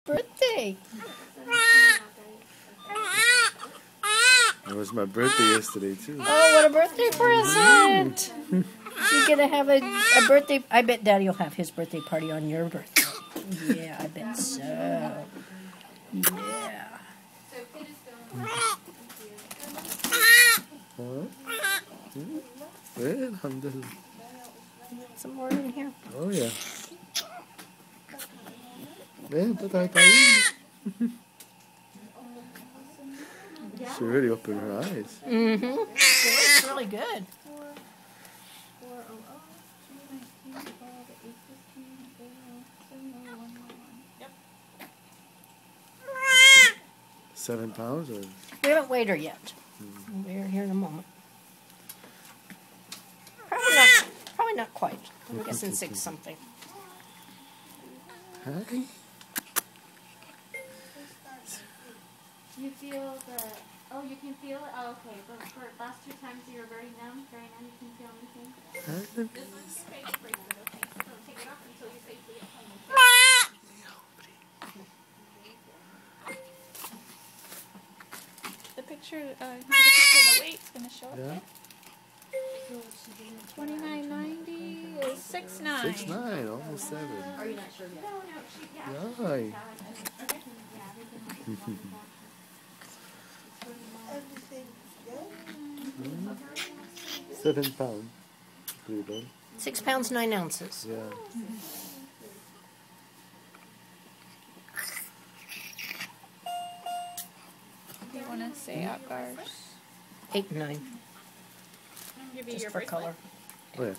Birthday. It was my birthday yesterday too. Oh, what a birthday present! You're gonna have a birthday. I bet Daddy will have his birthday party on your birthday. Yeah, I bet so. Yeah. Alhamdulillah. Some more in here. Oh yeah. Tayo. She really opened her eyes. Mm-hmm. It's really good. Yep. 7 pounds or? We haven't weighed her yet. We're here in a moment. Probably not quite. I'm guessing 6 something. Hi. You feel the, oh, you can feel it? Oh, okay. But for last 2 times you were very numb, you can feel anything? This one's your face bracelet, okay? So don't take it off until you're safely at home, okay? The picture, the picture of the weight's going to show up there. 29.90 is 6.9. 6'9", almost 7. Are you not sure yet? No, she, Yeah. Okay. 7 pounds. 6 pounds 9 ounces. Yeah. Do you want to say Akars? 8 and 9. Give you Just your for bracelet. color. Oh yeah.